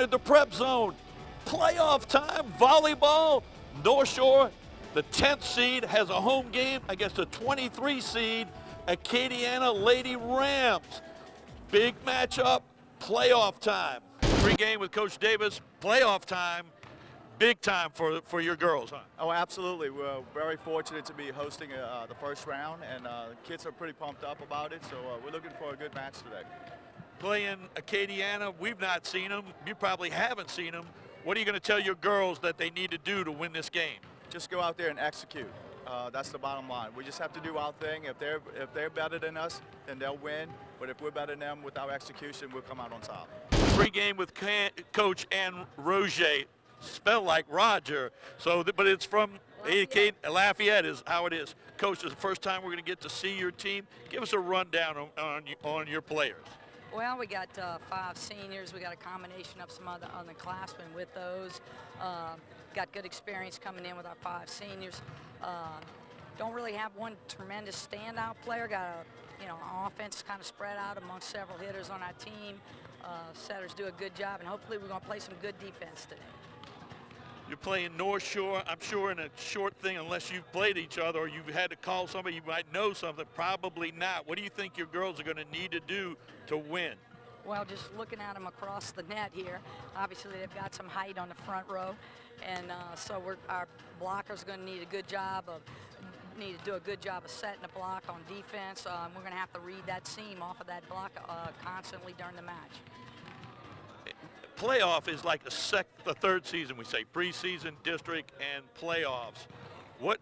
entered the prep zone. Playoff time, volleyball. North Shore, the 10th seed, has a home game against the 23 seed, Acadiana Lady Rams. Big matchup, playoff time. Pre-game with Coach Davis, playoff time. Big time for your girls, huh? Oh, absolutely. We're very fortunate to be hosting the first round, and the kids are pretty pumped up about it, so we're looking for a good match today. Playing Acadiana, we've not seen them. You probably haven't seen them. What are you going to tell your girls that they need to do to win this game? Just go out there and execute. That's the bottom line. We just have to do our thing. If they're better than us, then they'll win. But if we're better than them with our execution, we'll come out on top. Pre-game with Coach Ann Roger, spelled like Roger. So, but it's from Lafayette is how it is. Coach, it's the first time we're going to get to see your team. Give us a rundown on your players. Well, we got 5 seniors. We got a combination of some other underclassmen with those. Got good experience coming in with our 5 seniors. Don't really have one tremendous standout player. Got our offense kind of spread out amongst several hitters on our team. Setters do a good job, and hopefully we're going to play some good defense today. You're playing North Shore, I'm sure in a short thing, unless you've played each other or you've had to call somebody, you might know something, probably not. What do you think your girls are going to need to do to win? Well, just looking at them across the net here, obviously they've got some height on the front row, and so our blockers are going to need to do a good job of setting the block on defense. We're going to have to read that seam off of that block constantly during the match. Playoff is like the third season, we say, preseason, district, and playoffs. What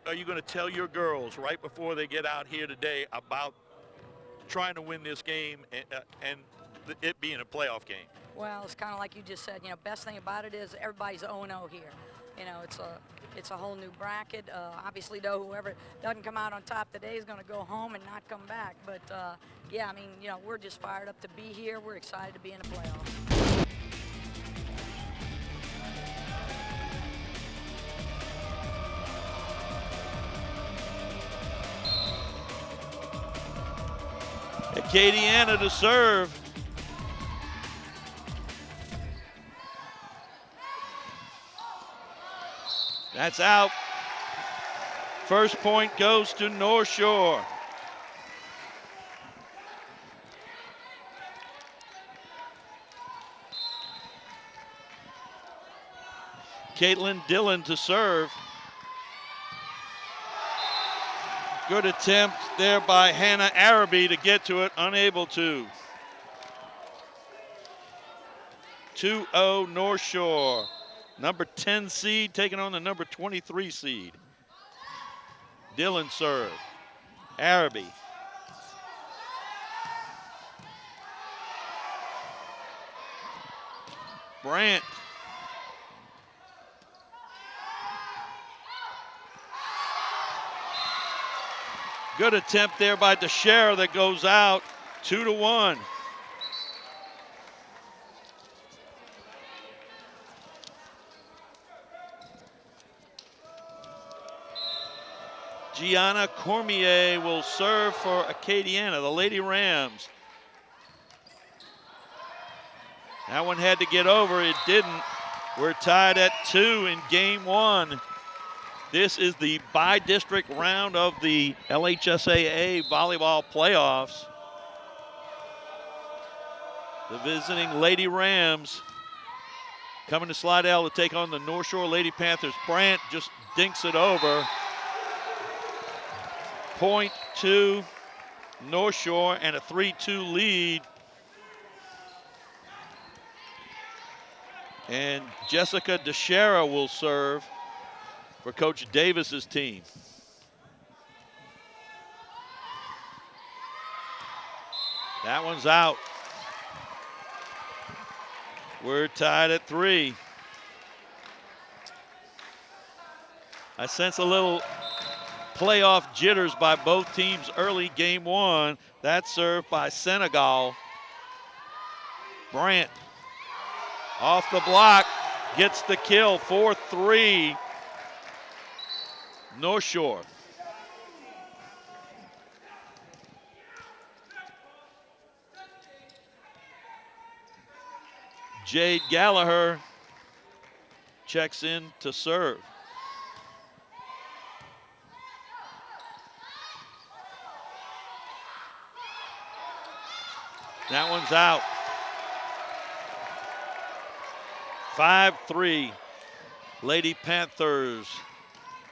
are you going to tell your girls right before they get out here today about trying to win this game and it being a playoff game? Well, it's kind of like you just said. Best thing about it is everybody's 0-0 here. It's a whole new bracket. Obviously, though, whoever doesn't come out on top today is going to go home and not come back. But yeah, I mean, we're just fired up to be here. We're excited to be in the playoffs. Acadiana to serve. That's out. First point goes to North Shore. Caitlin Dillon to serve. Good attempt there by Hannah Araby to get to it, unable to. 2-0 North Shore. Number 10 seed taking on the number 23 seed. Dillon serve. Araby. Brandt. Good attempt there by DeShera that goes out. 2-1. Gianna Cormier will serve for Acadiana, the Lady Rams. That one had to get over, it didn't. We're tied at 2 in game 1. This is the bi-district round of the LHSAA volleyball playoffs. The visiting Lady Rams coming to Slidell to take on the North Shore Lady Panthers. Brandt just dinks it over. Point to North Shore and a 3-2 lead. And Jessica DeShera will serve for Coach Davis's team. That one's out. We're tied at 3. I sense a little playoff jitters by both teams early game 1. That's served by Senegal. Brandt off the block, gets the kill, 4-3. North Shore. Jade Gallagher checks in to serve. That one's out. 5-3, Lady Panthers.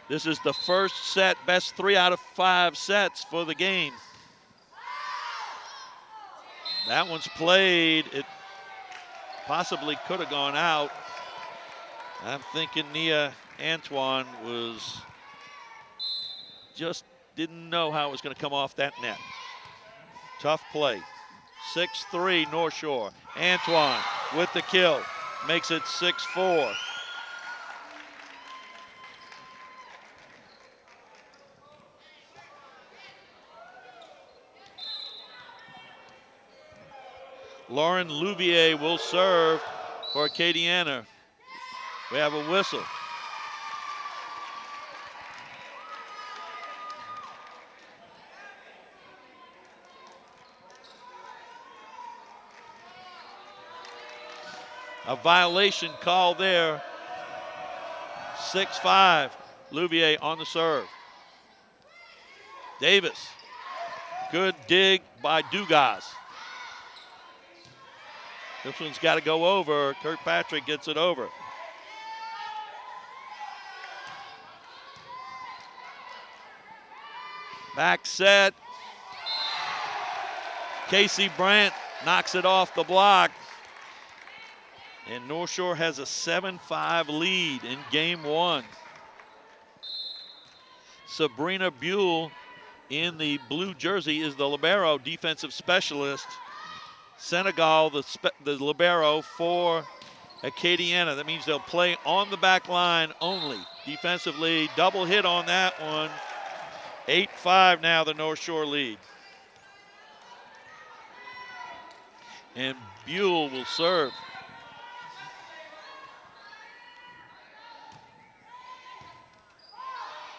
This is the first set, best 3 out of 5 sets for the game. That one's played. It possibly could have gone out. I'm thinking Nia Antoine was just didn't know how it was going to come off that net. Tough play. 6-3 North Shore. Antoine with the kill. Makes it 6-4. Lauren Louvier will serve for Acadiana. We have a whistle. A violation call there. 6-5, Louvier on the serve. Davis, good dig by Dugas. This one's got to go over. Kirkpatrick gets it over. Back set. Casey Brandt knocks it off the block. And North Shore has a 7-5 lead in game 1. Sabrina Buell in the blue jersey is the libero defensive specialist. Senegal, the libero for Acadiana. That means they'll play on the back line only. Defensively, double hit on that one. 8-5 now, the North Shore lead. And Buell will serve.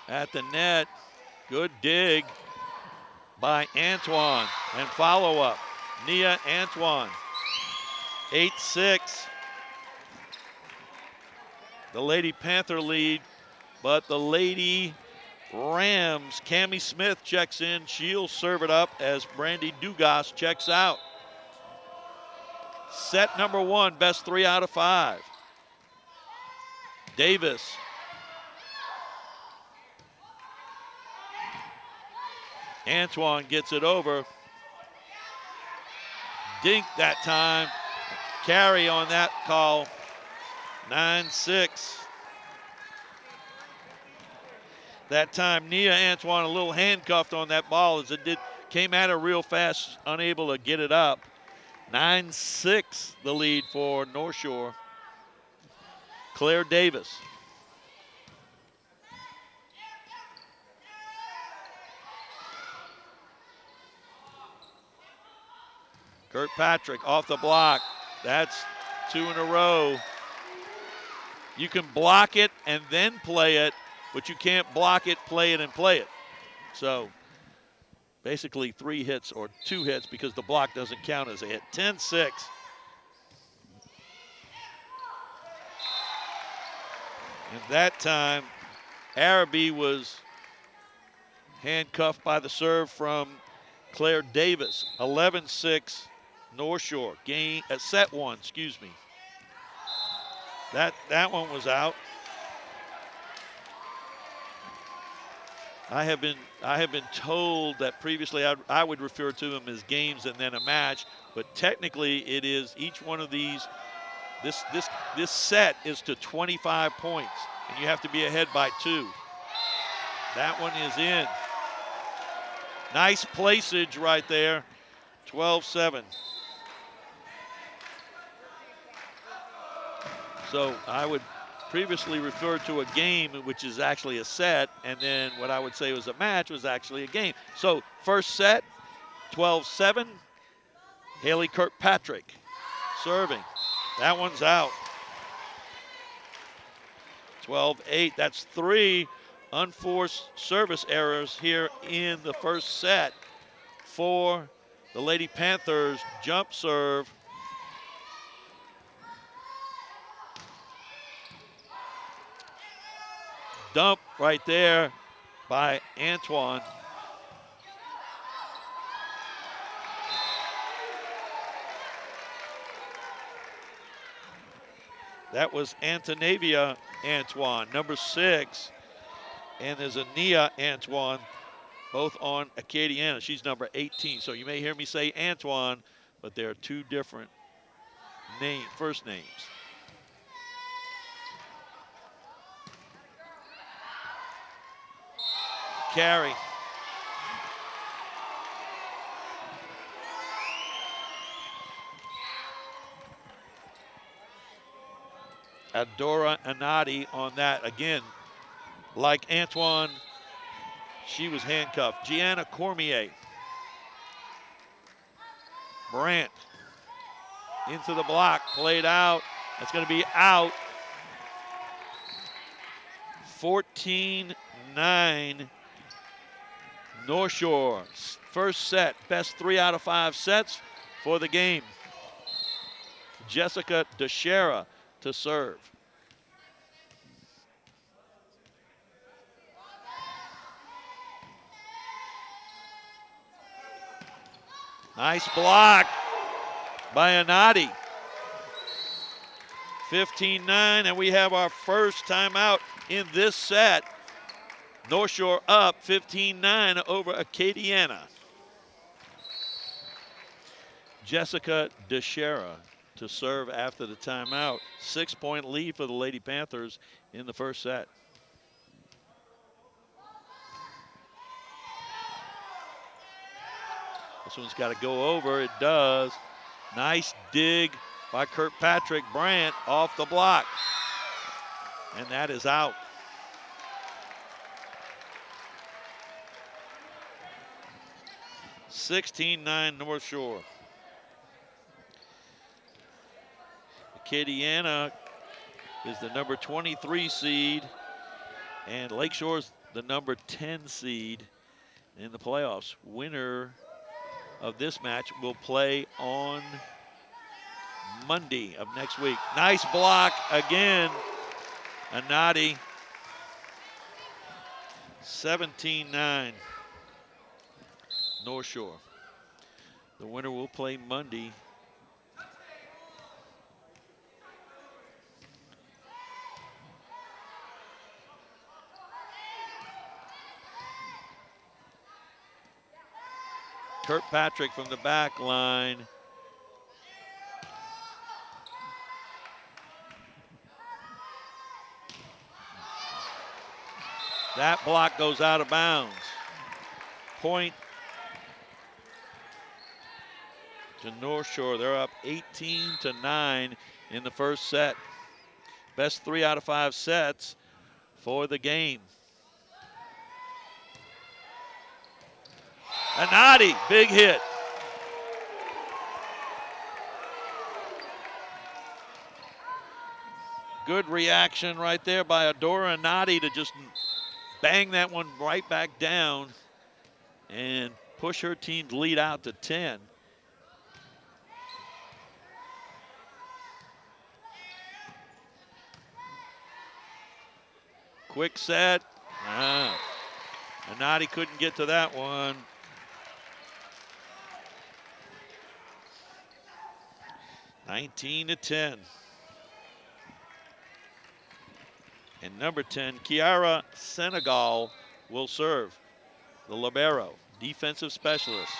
At the net, good dig by Antoine and follow up. Nia Antoine, 8-6. The Lady Panther lead, but the Lady Rams, Cammie Smith checks in. She'll serve it up as Brandy Dugas checks out. Set number 1, best 3 out of 5. Davis. Antoine gets it over. Dink that time. Carry on that call. 9-6. That time, Nia Antoine a little handcuffed on that ball as it came at her real fast, unable to get it up. 9-6 the lead for North Shore. Claire Davis. Kirkpatrick off the block. That's 2 in a row. You can block it and then play it, but you can't block it, play it, and play it. So basically 3 hits or 2 hits because the block doesn't count as a hit. 10-6. And that time, Araby was handcuffed by the serve from Claire Davis. 11-6. North Shore, set 1, excuse me. That one was out. I have been told that previously I would refer to them as games and then a match, but technically it is each one of these. This set is to 25 points, and you have to be ahead by 2. That one is in. Nice placage right there. 12-7. So I would previously refer to a game, which is actually a set, and then what I would say was a match was actually a game. So first set, 12-7. Haley Kirkpatrick serving. That one's out. 12-8. That's 3 unforced service errors here in the first set for the Lady Panthers. Jump serve. dump right there by Antoine. That was Antonavia Antoine, number 6. And there's a Nia Antoine, both on Acadiana. She's number 18. So you may hear me say Antoine, but they're two different first names. Carry. Adora Anati on that. Again, like Antoine, she was handcuffed. Gianna Cormier. Brandt into the block, played out. That's going to be out. 14-9 North Shore. First set, best 3 out of 5 sets for the game. Jessica DeShera to serve. Nice block by Anati. 15-9, and we have our first timeout in this set. North Shore up 15-9 over Acadiana. Jessica DeShera to serve after the timeout. 6-point lead for the Lady Panthers in the first set. This one's got to go over. It does. Nice dig by Kirkpatrick. Brandt off the block. And that is out. (16-9) North Shore. Acadiana is the number 23 seed, and Lakeshore's the number 10 seed in the playoffs. Winner of this match will play on Monday of next week. Nice block again. Anati. 17-9 North Shore. The winner will play Monday. Kirkpatrick from the back line. That block goes out of bounds. Point to North Shore. They're up 18-9 in the first set. Best 3 out of 5 sets for the game. Anati, big hit. Good reaction right there by Adora Anati to just bang that one right back down and push her team's lead out to 10. Quick set. Anati couldn't get to that one. (19-10). And number 10, Kiara Senegal will serve. The libero, defensive specialist.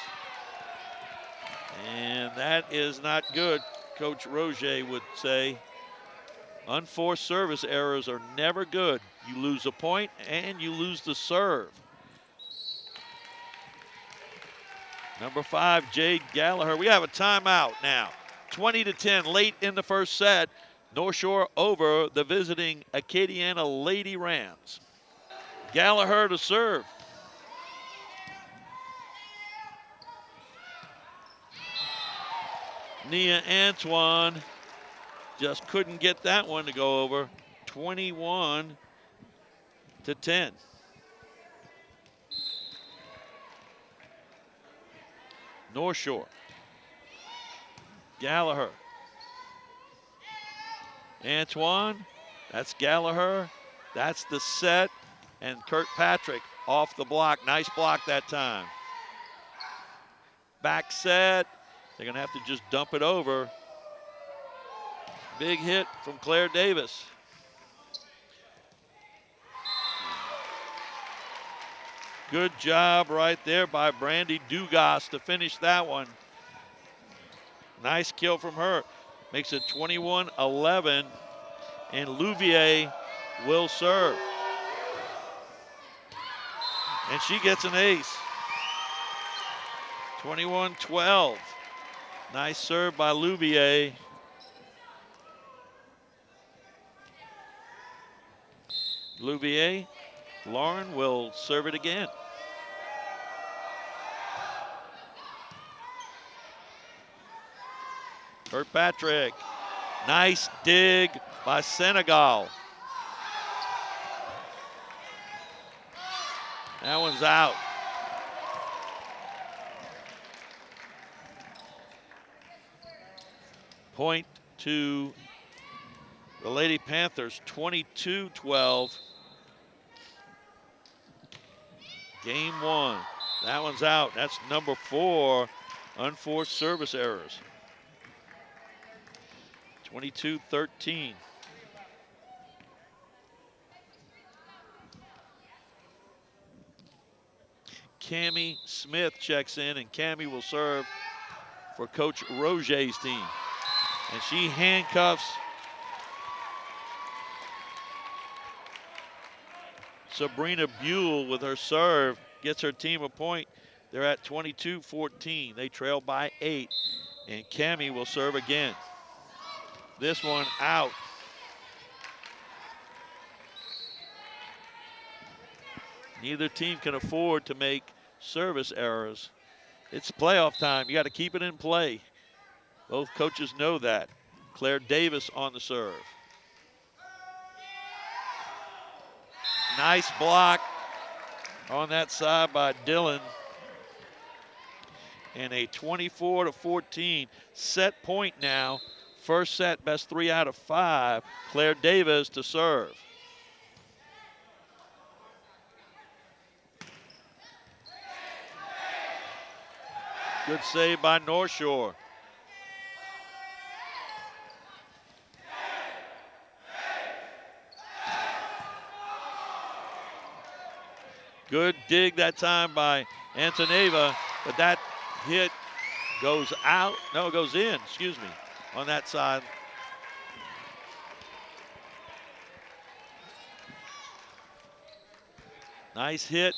And that is not good, Coach Roger would say. Unforced service errors are never good. You lose a point and you lose the serve. Number 5, Jade Gallagher. We have a timeout now. 20-10 late in the first set. North Shore over the visiting Acadiana Lady Rams. Gallagher to serve. Nia Antoine just couldn't get that one to go over. 21-10. North Shore. Gallagher. Antoine, that's Gallagher. That's the set. And Kirkpatrick off the block. Nice block that time. Back set. They're going to have to just dump it over. Big hit from Claire Davis. Good job right there by Brandy Dugas to finish that one. Nice kill from her. Makes it 21-11, and Louvier will serve. And she gets an ace. 21-12. Nice serve by Louvier. Louvier, Lauren will serve it again. Kirkpatrick, nice dig by Senegal. That one's out. Point to the Lady Panthers, 22-12. Game one. That one's out. That's number 4, unforced service errors. 22-13. Cammie Smith checks in, and Cammie will serve for Coach Roger's team. And she handcuffs Sabrina Buell with her serve, gets her team a point. They're at 22-14. They trail by 8, and Cammie will serve again. This one out. Neither team can afford to make service errors. It's playoff time. You got to keep it in play. Both coaches know that. Claire Davis on the serve. Nice block on that side by Dillon. And a 24-14 set point now. First set, best 3 out of 5. Claire Davis to serve. Good save by North Shore. Good dig that time by Antoneva, but that hit goes out. No, it goes in, excuse me, on that side. Nice hit.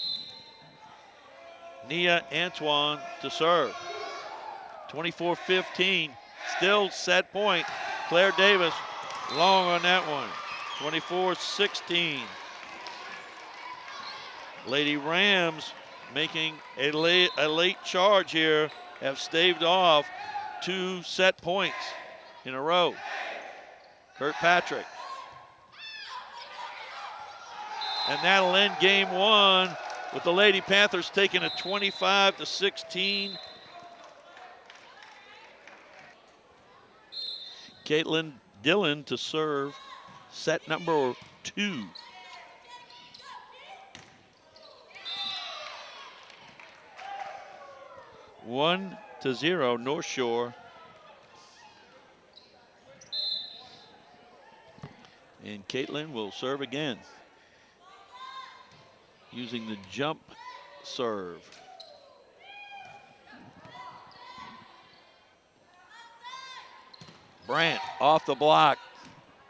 Nia Antoine to serve. 24-15, still set point. Claire Davis long on that one. 24-16. Lady Rams making a late charge here, have staved off 2 set points in a row. Kirkpatrick. And that'll end game 1 with the Lady Panthers taking a 25-16. Caitlin Dillon to serve set number 2. One to 0, North Shore. And Caitlin will serve again, using the jump serve. Brandt off the block.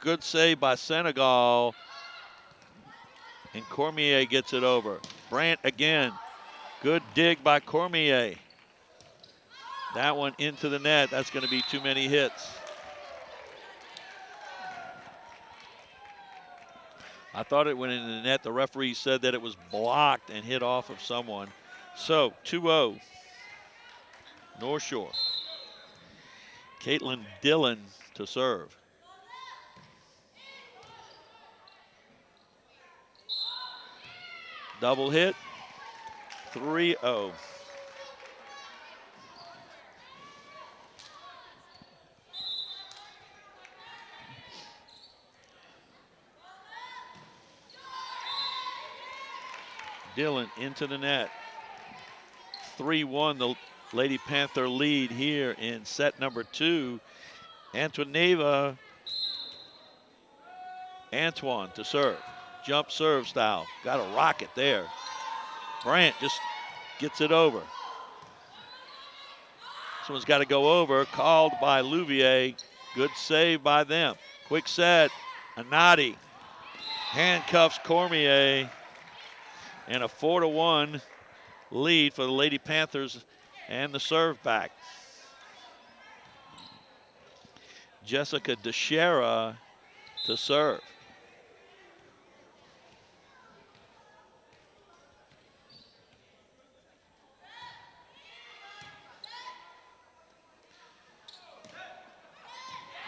Good save by Senegal. And Cormier gets it over. Brandt again. Good dig by Cormier. That one into the net. That's going to be too many hits. I thought it went into the net. The referee said that it was blocked and hit off of someone. So 2-0, North Shore. Caitlin Dillon to serve. Double hit, 3-0. Dillon into the net. 3-1, the Lady Panther lead here in set number 2. Antoineva. Antoine to serve. Jump serve style. Got a rocket there. Brandt just gets it over. This one's got to go over. Called by Louvier. Good save by them. Quick set. Anati handcuffs Cormier. And a 4-1 lead for the Lady Panthers and the serve back. Jessica DeShera to serve.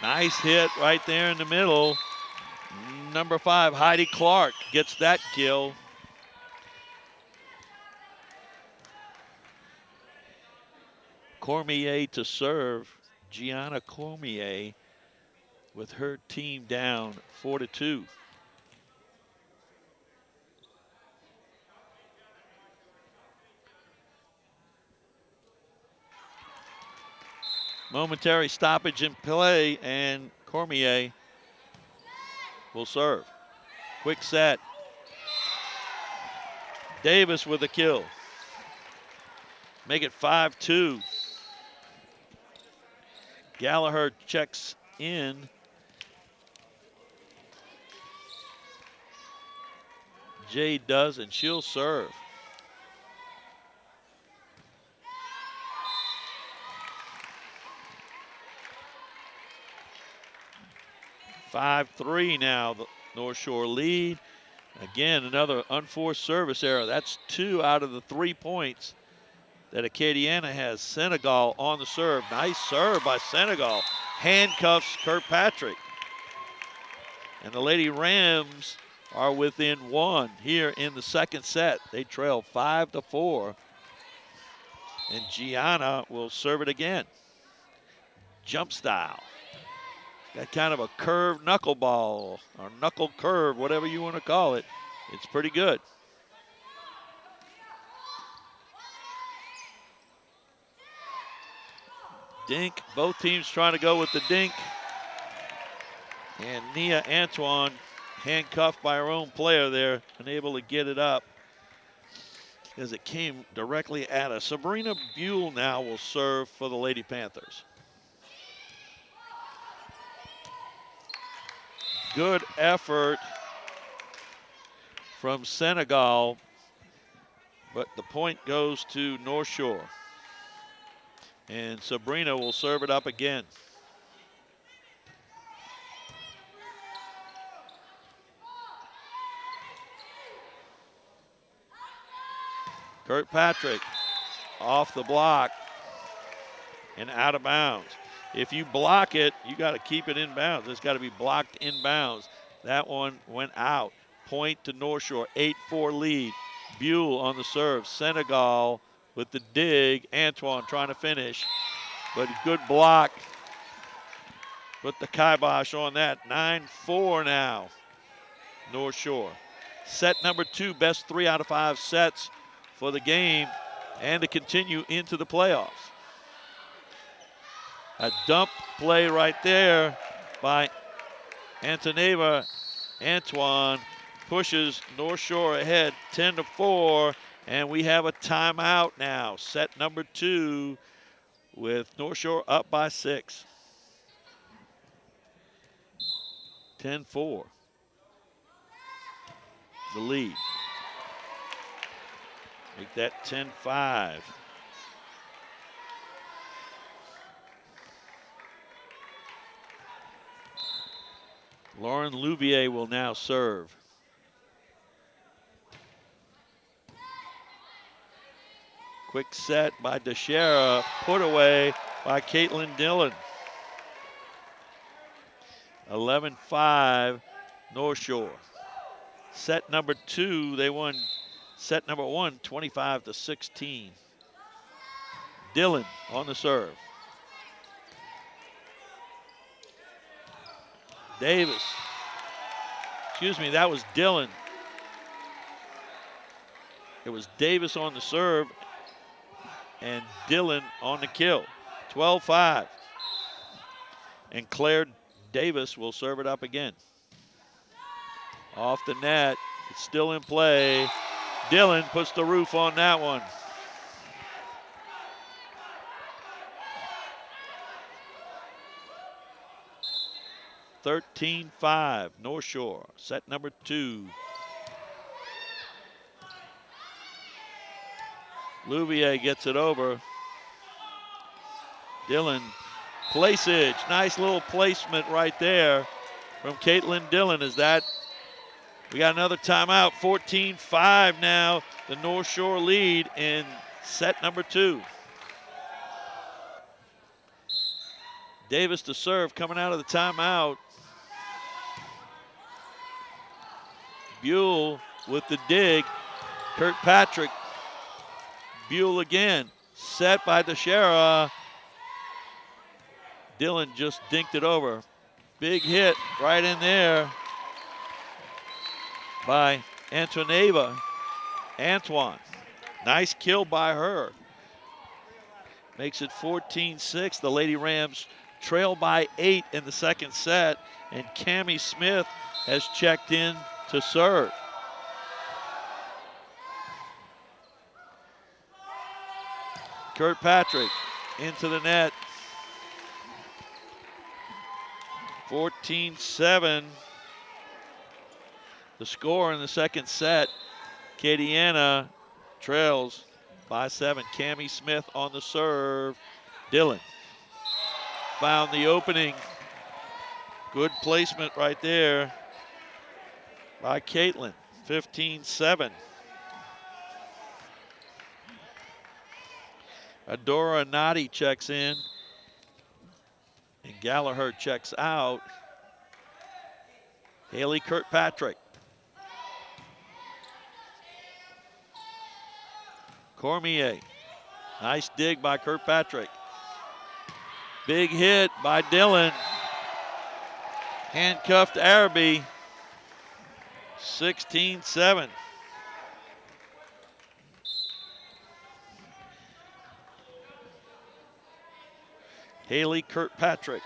Nice hit right there in the middle. Number 5, Heidi Clark gets that kill. Cormier to serve. Gianna Cormier with her team down 4-2. Momentary stoppage in play, and Cormier will serve. Quick set. Davis with a kill. Make it 5-2. Gallagher checks in. Jade does, and she'll serve. (5-3) now, the North Shore lead. Again, another unforced service error. That's 2 out of the 3 points that Acadiana has. Senegal on the serve. Nice serve by Senegal. Handcuffs Kirkpatrick. And the Lady Rams are within 1 here in the second set. They trail 5-4. And Gianna will serve it again. Jump style. Got kind of a curved knuckleball or knuckle curve, whatever you want to call it. It's pretty good. Dink, both teams trying to go with the dink. And Nia Antoine handcuffed by her own player there, unable to get it up as it came directly at us. Sabrina Buell now will serve for the Lady Panthers. Good effort from Senegal, but the point goes to North Shore. And Sabrina will serve it up again. Kirkpatrick off the block and out of bounds. If you block it, you got to keep it in bounds. It's got to be blocked in bounds. That one went out. Point to North Shore, 8-4 lead. Buell on the serve. Senegal with the dig. Antoine trying to finish, but good block. Put the kibosh on that. 9-4 now, North Shore. Set number 2, best 3 out of 5 sets for the game and to continue into the playoffs. A dump play right there by Antoneva. Antoine pushes North Shore ahead 10-4, and we have a timeout now. Set number 2 with North Shore up by 6. 10-4. The lead. Make that 10-5. Lauren Louvier will now serve. Quick set by DeShera, put away by Caitlin Dillon. 11-5, North Shore. Set number 2, they won set number 1, 25-16. Dillon on the serve. Davis. Excuse me, that was Dillon. It was Davis on the serve and Dillon on the kill. 12-5. And Claire Davis will serve it up again. Off the net. It's still in play. Dillon puts the roof on that one. (13-5) North Shore. Set number 2. Louvier gets it over. Dillon, placeage. Nice little placement right there from Caitlin Dillon. Is that, we got another timeout. 14-5 now. The North Shore lead in set number 2. Davis to serve coming out of the timeout. Buell with the dig. Kirkpatrick. Buell again. Set by Teixeira. Dillon just dinked it over. Big hit right in there by Antoneva. Antoine. Nice kill by her. Makes it 14-6. The Lady Rams trail by 8 in the second set. And Cammie Smith has checked in to serve. Kirkpatrick into the net. 14-7. The score in the second set. Acadiana trails by 7. Cammie Smith on the serve. Dillon found the opening. Good placement right there by Caitlin. 15-7. Adora Nadi checks in. And Gallagher checks out. Haley Kirkpatrick. Cormier. Nice dig by Kirkpatrick. Big hit by Dillon. Handcuffed Araby. 16-7. Haley Kirkpatrick.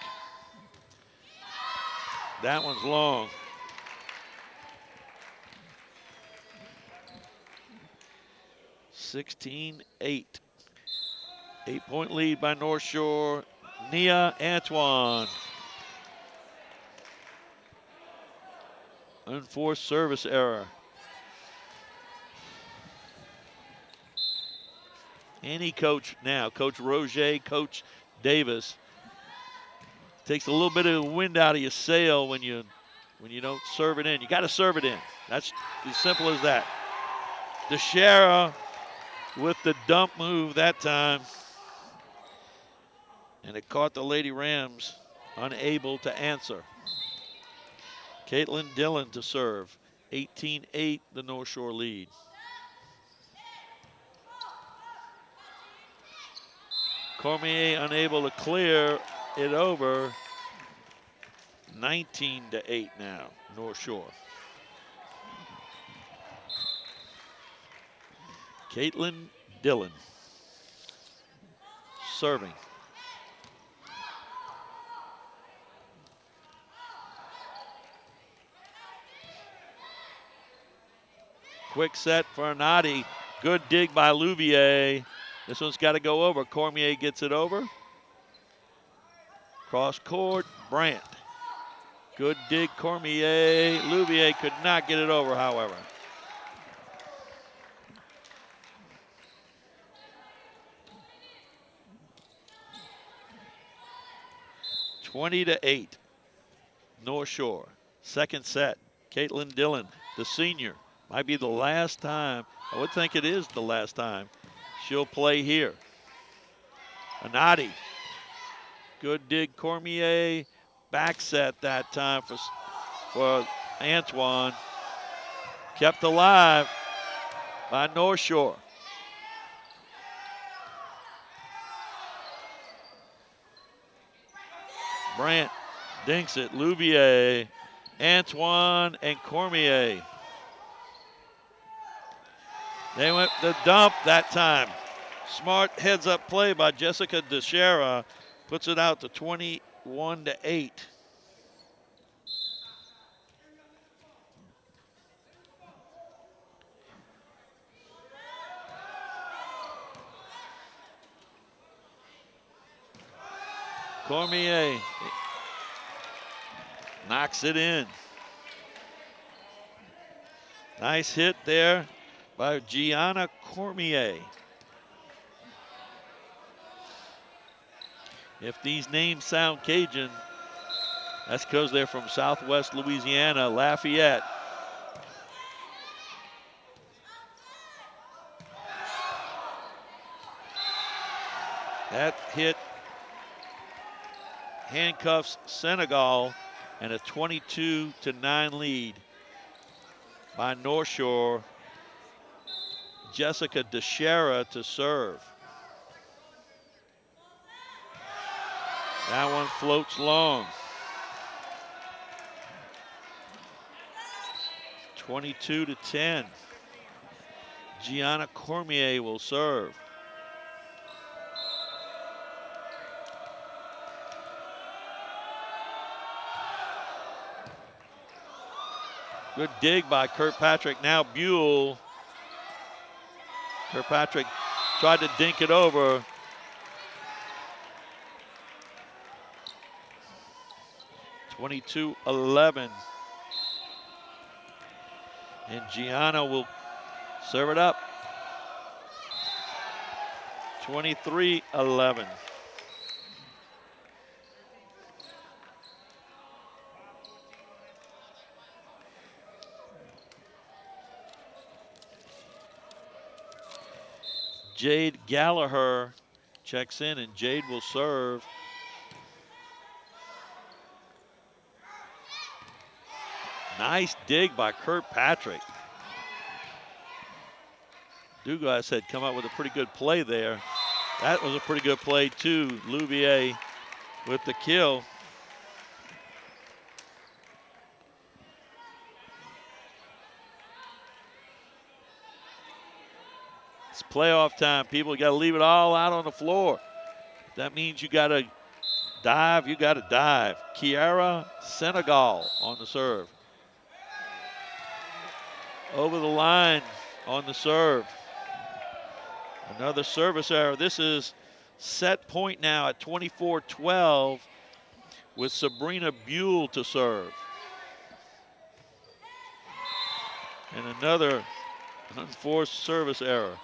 That one's long. (16-8). 8-point lead by North Shore. Nia Antoine. Unforced service error. Any coach now, Coach Roger, Coach Davis, takes a little bit of the wind out of your sail when you don't serve it in. You got to serve it in. That's as simple as that. Teixeira with the dump move that time. And it caught the Lady Rams unable to answer. Caitlin Dillon to serve. 18-8, the North Shore lead. Cormier unable to clear it over. 19-8 now, North Shore. Caitlin Dillon serving. Quick set for Nadi. Good dig by Louvier. This one's got to go over. Cormier gets it over. Cross court, Brandt. Good dig, Cormier. Louvier could not get it over, however. (20-8), North Shore. Second set. Caitlin Dillon, the senior. Might be the last time. I would think it is the last time she'll play here. Anadi. Good dig, Cormier. Back set that time for Antoine. Kept alive by North Shore. Brandt dinks it. Louvier, Antoine, and Cormier. They went the dump that time. Smart heads-up play by Jessica DeShera puts it out to 21-8. Cormier knocks it in. Nice hit there by Gianna Cormier. If these names sound Cajun, that's because they're from Southwest Louisiana, Lafayette. That hit handcuffs Senegal, and a 22-9 lead by North Shore. Jessica DeShera to serve. That one floats long. 22-10. Gianna Cormier will serve. Good dig by Kirkpatrick. Now Buell. Kirkpatrick tried to dink it over. (22-11). And Gianna will serve it up. 23-11. Jade Gallagher checks in, and Jade will serve. Nice dig by Kirkpatrick. Douglas had come up with a pretty good play there. That was a pretty good play too. Louvier with the kill. It's playoff time, people. You got to leave it all out on the floor. That means you got to dive, you got to dive. Kiara Senegal on the serve. Over the line on the serve. Another service error. This is set point now at 24-12 with Sabrina Buell to serve. And another unforced service error.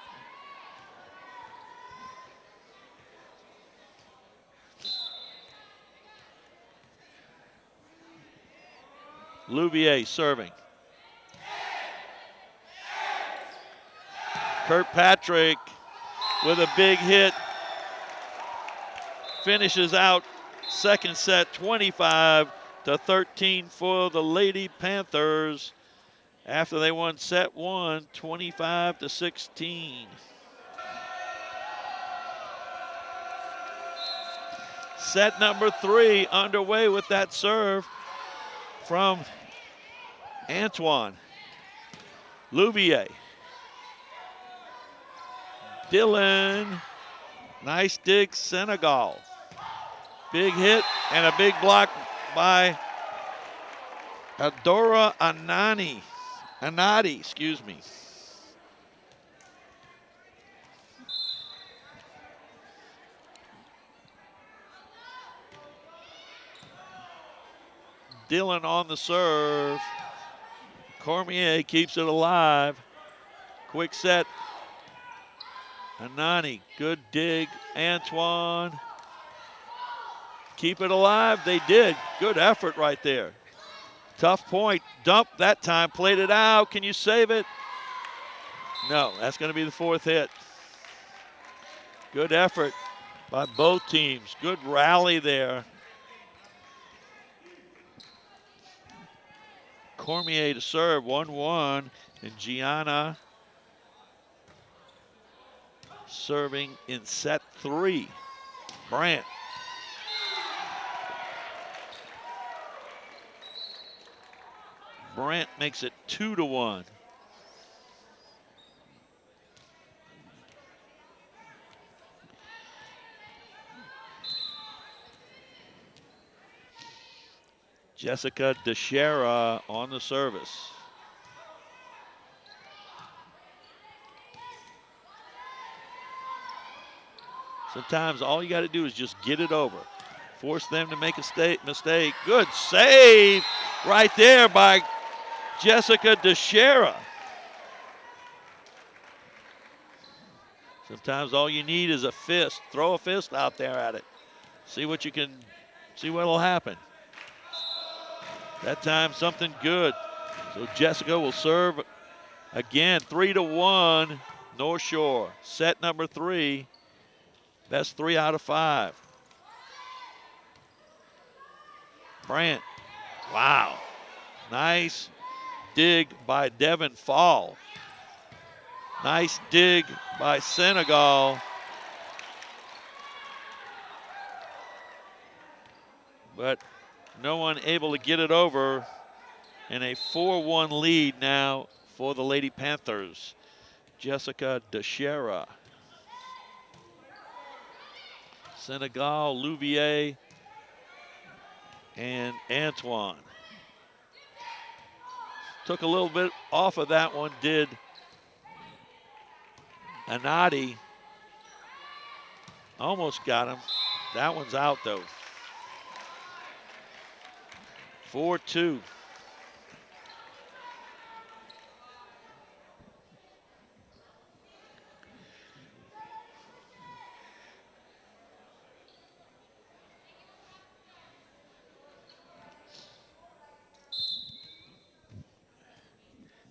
Louvier serving. Kirkpatrick with a big hit. Finishes out second set 25-13 for the Lady Panthers after they won set one 25-16. Set number 3 underway with that serve from Antoine Louvier. Dylan, nice dig, Senegal. Big hit and a big block by Adora Anadi, excuse me. Dylan on the serve. Cormier keeps it alive. Quick set. Anani, good dig. Antoine. Keep it alive. They did. Good effort right there. Tough point. Dump that time. Played it out. Can you save it? No, that's going to be the fourth hit. Good effort by both teams. Good rally there. Cormier to serve, 1-1, and Gianna serving in set 3. Brandt. Brandt makes it 2-1. Jessica DeShera on the service. Sometimes all you got to do is just get it over. Force them to make a mistake. Good save right there by Jessica DeShera. Sometimes all you need is a fist. Throw a fist out there at it. See what will happen. That time something good. So Jessica will serve again, 3-1, North Shore. Set number 3, best 3 out of 5. Brandt, wow. Nice dig by Devin Fall. Nice dig by Senegal. But no one able to get it over. And a 4-1 lead now for the Lady Panthers. Jessica DeShera. Senegal, Louvier, and Antoine. Took a little bit off of that one, did Anadi. Almost got him. That one's out though. 4-2.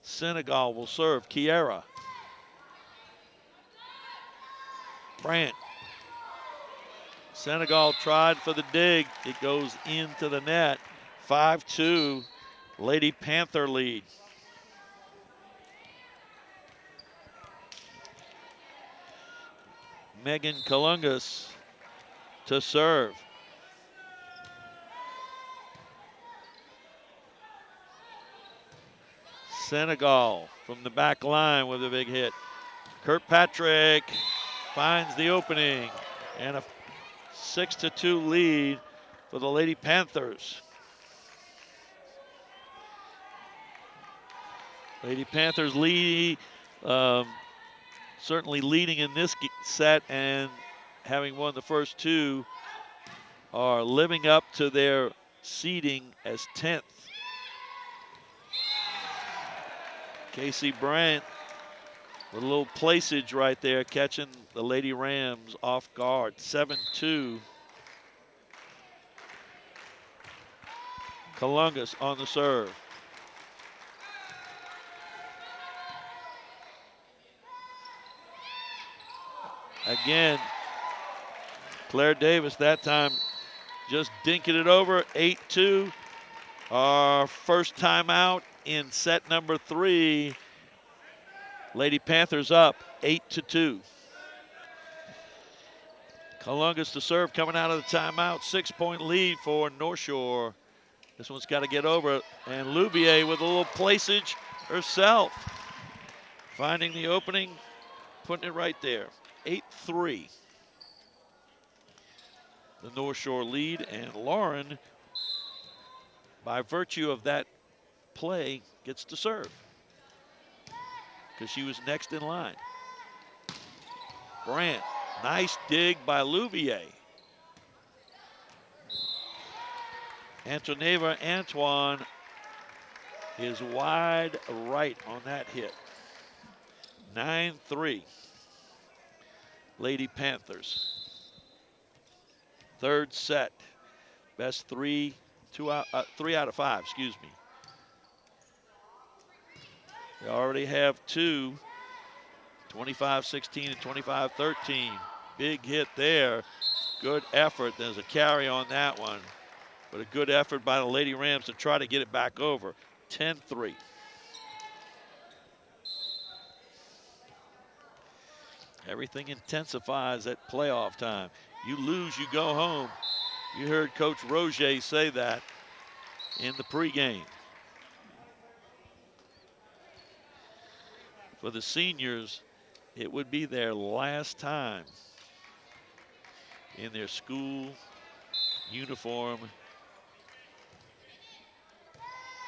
Senegal will serve. Kiera. Brandt. Senegal tried for the dig. It goes into the net. 5-2. Lady Panther lead. Megan Kalungas to serve. Senegal from the back line with a big hit. Kirkpatrick finds the opening and a 6-2 lead for the Lady Panthers. Lady Panthers lead, certainly leading in this set and having won the first 2 are living up to their seeding as 10th. Casey Brandt with a little placage right there, catching the Lady Rams off guard. 7-2. Kalungas on the serve. Again, Claire Davis that time just dinking it over. 8-2. Our first time out in set number 3. Lady Panthers up 8-2. Kalungas to serve coming out of the timeout. 6-point lead for North Shore. This one's got to get over it. And Louvier with a little placage herself. Finding the opening, putting it right there. 8-3. The North Shore lead, and Lauren, by virtue of that play, gets to serve because she was next in line. Brandt, nice dig by Louvier. Antoneva Antoine is wide right on that hit. 9-3. Lady Panthers. Third set. Best 3 out of 5, excuse me. They already have 2, 25-16 and 25-13. Big hit there. Good effort. There's a carry on that one. But a good effort by the Lady Rams to try to get it back over. 10-3. Everything intensifies at playoff time. You lose, you go home. You heard Coach Roger say that in the pregame. For the seniors, it would be their last time in their school uniform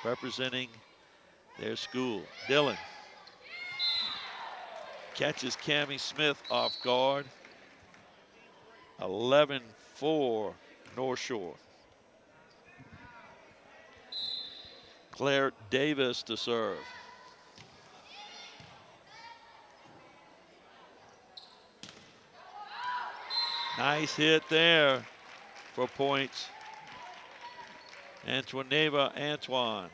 representing their school. Dillon catches Cammie Smith off guard. 11-4 North Shore. Claire Davis to serve. Nice hit there for points. Antoineva Antoine.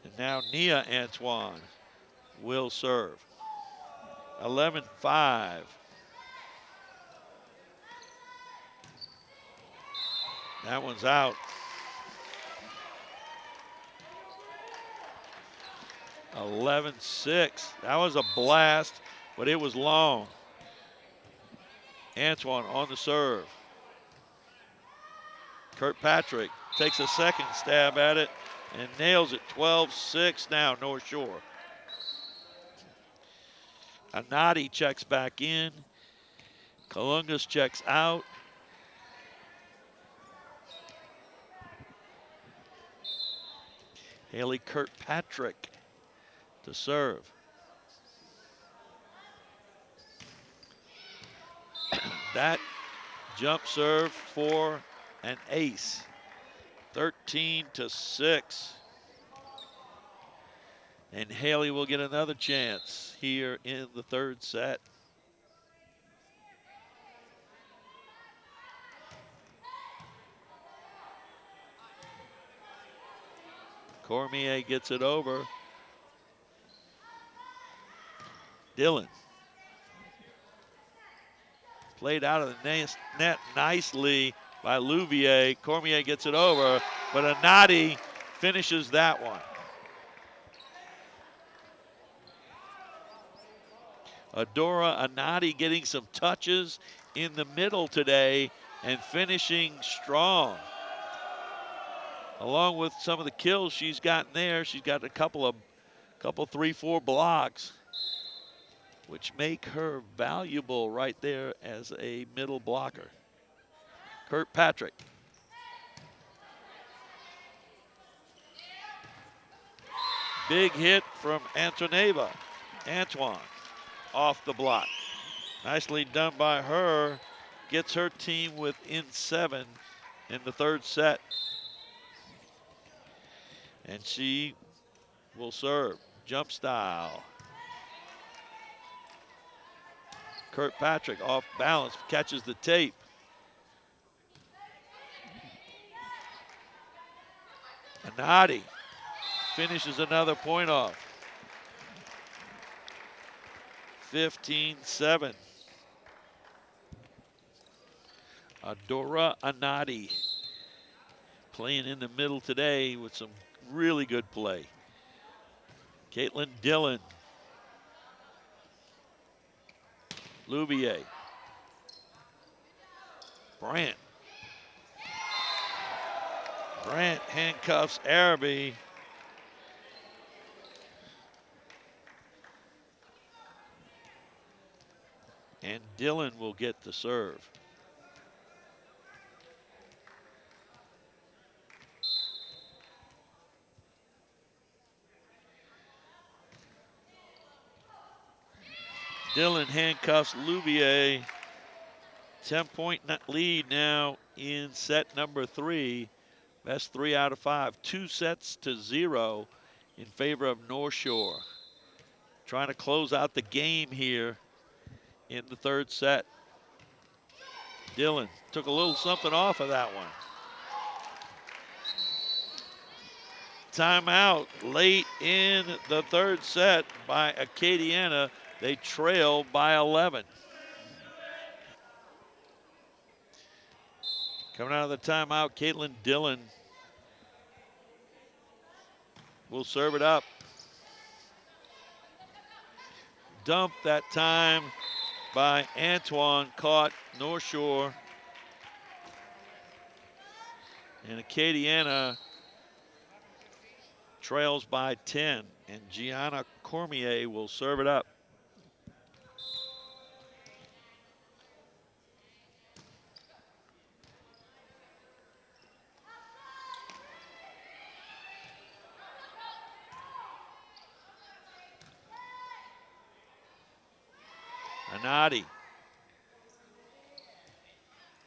And now Nia Antoine will serve. 11-5. That one's out. 11-6. That was a blast, but it was long. Antoine on the serve. Kirkpatrick takes a second stab at it and nails it. 12-6 now, North Shore. Anati checks back in. Kalungas checks out. Haley Kirkpatrick to serve. That jump serve for an ace. 13-6. And Haley will get another chance here in the third set. Cormier gets it over. Dillon. Played out of the net nicely by Louvier. Cormier gets it over, but Anati finishes that one. Adora Anati getting some touches in the middle today and finishing strong. Along with some of the kills she's gotten there, she's got a couple 3-4 blocks, which make her valuable right there as a middle blocker. Kirkpatrick. Big hit from Antoneva. Antoine off the block. Nicely done by her. Gets her team within 7 in the third set. And she will serve. Jump style. Kirkpatrick off balance, catches the tape. Anati finishes another point off. 15-7. Adora Anati playing in the middle today with some really good play. Caitlin Dillon. Louvier. Brandt. Brandt handcuffs Araby. And Dillon will get the serve. Dillon handcuffs Louvier. 10-point lead now in set number 3. Best 3 out of 5. 2-0 in favor of North Shore. Trying to close out the game here in the third set. Dillon took a little something off of that one. Timeout late in the third set by Acadiana. They trail by 11. Coming out of the timeout, Caitlin Dillon will serve it up. Dump that time by Antoine, caught North Shore. And Acadiana trails by 10, and Gianna Cormier will serve it up. Minotti.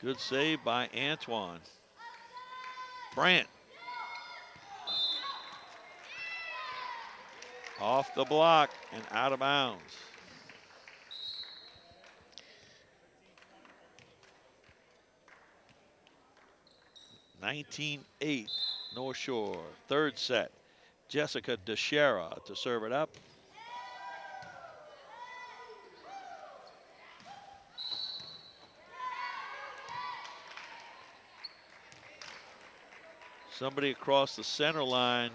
Good save by Antoine. Brandt. Off the block and out of bounds. (19-8) North Shore. Third set. Jessica DeShera to serve it up. Somebody across the center line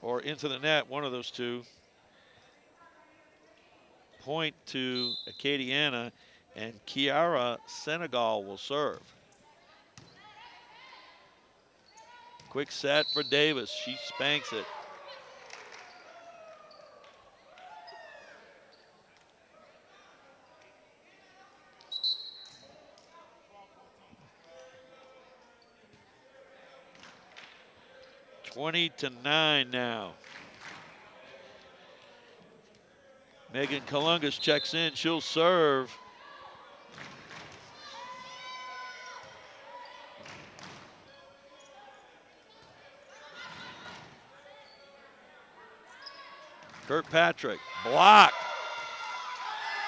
or into the net, one of those two. Point to Acadiana, and Kiara Senegal will serve. Quick set for Davis. She spanks it. (20-9) now. Megan Kalungas checks in. She'll serve. Kirkpatrick, block.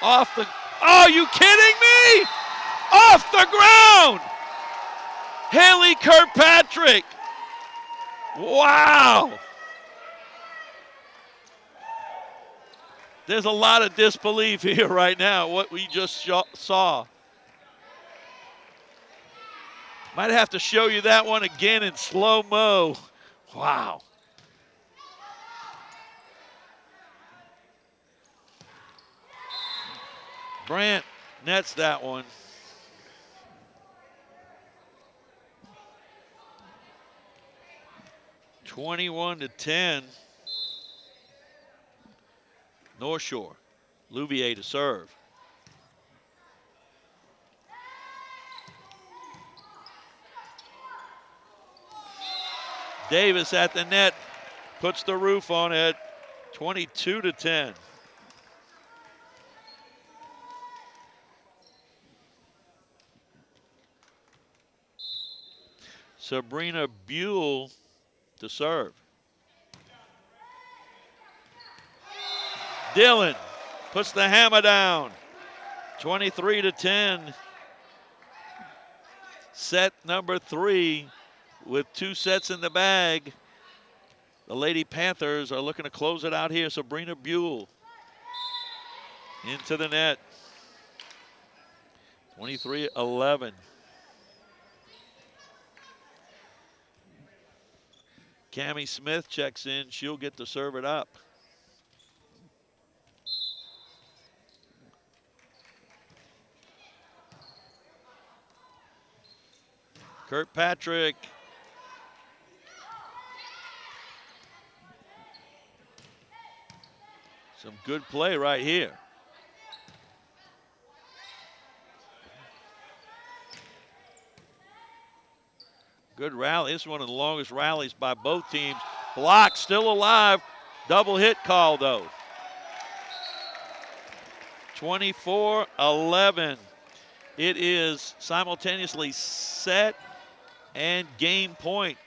Off the, oh, you kidding me? Off the ground. Haley Kirkpatrick. Wow. There's a lot of disbelief here right now, what we just saw. Might have to show you that one again in slow-mo. Wow. Brandt nets that one. (21-10). North Shore. Louvier to serve. Davis at the net, puts the roof on it. 22-10. Sabrina Buell to serve. Dillon puts the hammer down. 23-10. Set number 3 with 2 sets in the bag. The Lady Panthers are looking to close it out here. Sabrina Buell into the net. 23-11. Cammie Smith checks in. She'll get to serve it up. Kirkpatrick. Some good play right here. Good rally. This is one of the longest rallies by both teams. Block still alive. Double hit call though. 24-11. It is simultaneously set and game point.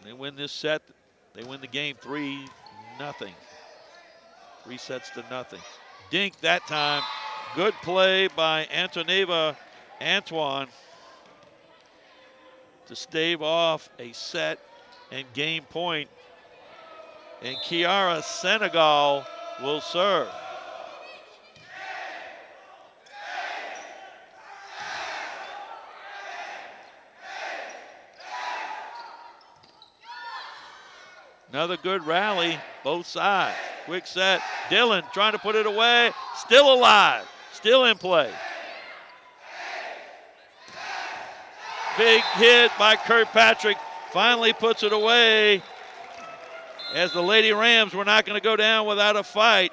They win this set. They win the game 3-0. 3 sets to nothing. Dink that time. Good play by Antoneva Antoine to stave off a set and game point. And Kiara Senegal will serve. Another good rally, both sides. Quick set. Dillon trying to put it away. Still alive. Still in play. Big hit by Kirkpatrick. Finally puts it away. As the Lady Rams were not going to go down without a fight.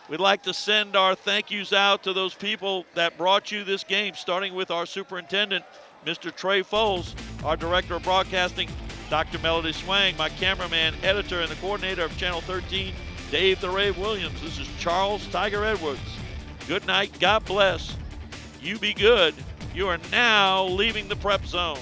We'd like to send our thank yous out to those people that brought you this game, starting with our superintendent, Mr. Trey Foles, our director of broadcasting, Dr. Melody Swang, my cameraman, editor, and the coordinator of Channel 13, Dave the Rave Williams. This is Charles Tiger Edwards. Good night. God bless. You be good. You are now leaving the prep zone.